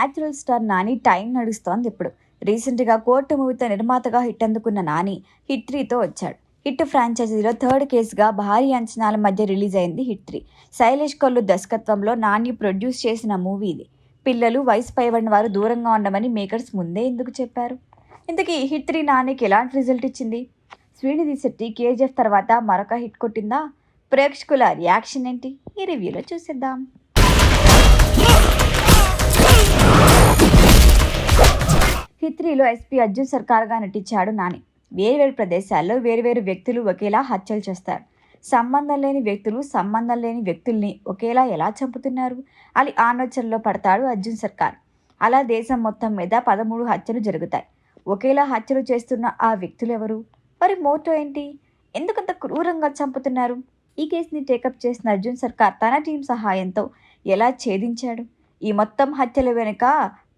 Natural star Nani time నడుస్తోంది ఇప్పుడు. రీసెంట్గా కోర్టు మూవీతో నిర్మాతగా హిట్ అందుకున్న నాని హిట్ 3తో వచ్చాడు. హిట్ ఫ్రాంచైజీలో థర్డ్ కేసుగా భారీ అంచనాల మధ్య రిలీజ్ అయింది హిట్ 3. శైలేష్ కొల్లు దర్శకత్వంలో నాని ప్రొడ్యూస్ చేసిన మూవీ ఇది. పిల్లలు, వయసు పైబడిన వారు దూరంగా ఉండమని మేకర్స్ ముందే ఎందుకు చెప్పారు? ఇంతకీ హిట్ 3 నానికి ఎలాంటి రిజల్ట్ ఇచ్చింది? శ్రీనిధి శెట్టి కేజీఎఫ్ తర్వాత మరొక హిట్ కొట్టిందా? ప్రేక్షకుల రియాక్షన్ ఏంటి? ఈ రివ్యూలో చూసేద్దాం. హిట్ 3లో ఎస్పీ అర్జున్ సర్కార్గా నటించాడు నాని. వేర్వేరు ప్రదేశాల్లో వేర్వేరు వ్యక్తులు ఒకేలా హత్యలు చేస్తారు. సంబంధం లేని వ్యక్తులు సంబంధం లేని వ్యక్తుల్ని ఒకేలా ఎలా చంపుతున్నారు అని ఆలోచనలో పడతాడు అర్జున్ సర్కార్. అలా దేశం మొత్తం మీద 13 హత్యలు జరుగుతాయి. ఒకేలా హత్యలు చేస్తున్న ఆ వ్యక్తులు ఎవరు? మరి మోటో ఏంటి? ఎందుకంత క్రూరంగా చంపుతున్నారు? ఈ కేసుని టేకప్ చేసిన అర్జున్ సర్కార్ తన టీం సహాయంతో ఎలా ఛేదించాడు? ఈ మొత్తం హత్యల వెనుక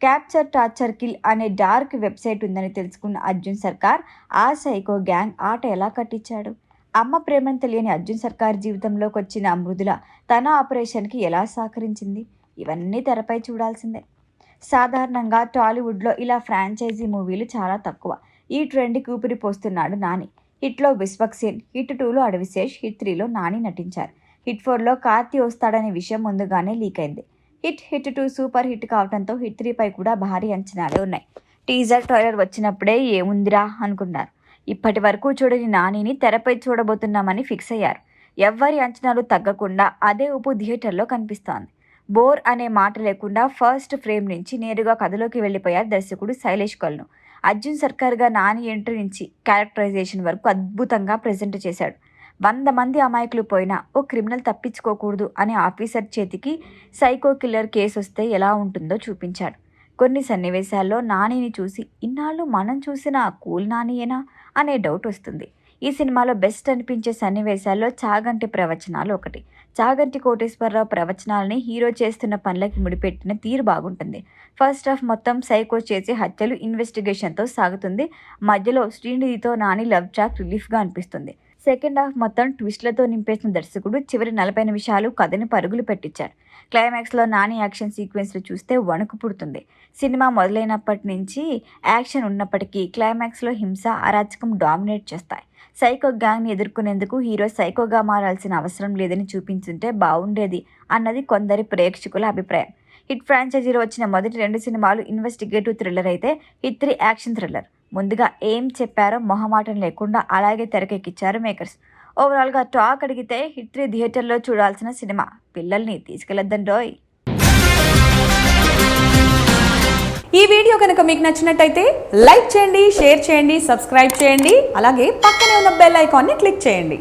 క్యాప్చర్ టార్చర్ కిల్ అనే డార్క్ వెబ్సైట్ ఉందని తెలుసుకున్న అర్జున్ సర్కార్ ఆ సైకో గ్యాంగ్ ఆట ఎలా కట్టించాడు? అమ్మ ప్రేమను తెలియని అర్జున్ సర్కార్ జీవితంలోకి వచ్చిన మృదుల తన ఆపరేషన్కి ఎలా సహకరించింది? ఇవన్నీ తెరపై చూడాల్సిందే. సాధారణంగా టాలీవుడ్లో ఇలా ఫ్రాంచైజీ మూవీలు చాలా తక్కువ. ఈ ట్రెండ్కి ఊపిరి పోస్తున్నాడు నాని. హిట్లో విశ్వక్సేన్, హిట్ 2లో అడవిశేష్, హిట్ 3లో నాని నటించారు. హిట్ 4లో కార్తీ వస్తాడనే విషయం ముందుగానే లీక్ అయింది. హిట్ 2 సూపర్ హిట్ కావడంతో హిట్ 3పై కూడా భారీ అంచనాలే ఉన్నాయి. టీజర్ ట్రైలర్ వచ్చినప్పుడే ఏముందిరా అనుకున్నారు. ఇప్పటి వరకు చూడని నానిని తెరపై చూడబోతున్నామని ఫిక్స్ అయ్యారు. ఎవ్వరి అంచనాలు తగ్గకుండా అదే ఊపు థియేటర్లో కనిపిస్తోంది. బోర్ అనే మాట లేకుండా ఫస్ట్ ఫ్రేమ్ నుంచి నేరుగా కథలోకి వెళ్ళిపోయారు దర్శకుడు శైలేష్ కొల్లు. అర్జున్ సర్కార్గా నాని ఎంట్రీ నుంచి క్యారెక్టరైజేషన్ వరకు అద్భుతంగా ప్రెజెంట్ చేశాడు. 100 మంది అమాయకులు పోయినా ఓ క్రిమినల్ తప్పించుకోకూడదు అనే ఆఫీసర్ చేతికి సైకో కిల్లర్ కేసు వస్తే ఎలా ఉంటుందో చూపించాడు. కొన్ని సన్నివేశాల్లో నానిని చూసి ఇన్నాళ్ళు మనం చూసిన కూల్ నానియేనా అనే డౌట్ వస్తుంది. ఈ సినిమాలో బెస్ట్ అనిపించే సన్నివేశాల్లో చాగంటి ప్రవచనాలు ఒకటి. చాగంటి కోటేశ్వరరావు ప్రవచనాలని హీరో చేస్తున్న పనులకి ముడిపెట్టిన తీరు బాగుంటుంది. ఫస్ట్ హాఫ్ మొత్తం సైకో చేసే హత్యలు ఇన్వెస్టిగేషన్తో సాగుతుంది. మధ్యలో శ్రీనిధితో నాని లవ్ ట్రాక్ రిలీఫ్గా అనిపిస్తుంది. సెకండ్ హాఫ్ మొత్తం ట్విస్ట్లతో నింపేసిన దర్శకుడు చివరి 40 నిమిషాలు కథని పరుగులు పెట్టించారు. క్లైమాక్స్లో నాని యాక్షన్ సీక్వెన్స్లు చూస్తే వణుకు పుడుతుంది. సినిమా మొదలైనప్పటి నుంచి యాక్షన్ ఉన్నప్పటికీ క్లైమాక్స్లో హింస, అరాచకం డామినేట్ చేస్తాయి. సైకో గ్యాంగ్ని ఎదుర్కొనేందుకు హీరో సైకోగా మారాల్సిన అవసరం లేదని చూపించుంటే బాగుండేది అన్నది కొందరి ప్రేక్షకుల అభిప్రాయం. హిట్ ఫ్రాంచైజీలో వచ్చిన మొదటి 2 సినిమాలు ఇన్వెస్టిగేటివ్ థ్రిల్లర్ అయితే హిట్ 3 యాక్షన్ థ్రిల్లర్. ముందుగా ఏం చెప్పారో మొహమాటం లేకుండా అలాగే తెరకెక్కించారు మేకర్స్. ఓవరాల్గా టాక్ అడిగితే హిట్ 3 థియేటర్లో చూడాల్సిన సినిమా. పిల్లల్ని తీసుకెళ్లొద్దండోయ్. ఈ వీడియో కనుక మీకు నచ్చినట్టయితే లైక్ చేయండి, షేర్ చేయండి, సబ్స్క్రైబ్ చేయండి. అలాగే పక్కనే ఉన్న బెల్ ఐకాన్ని క్లిక్ చేయండి.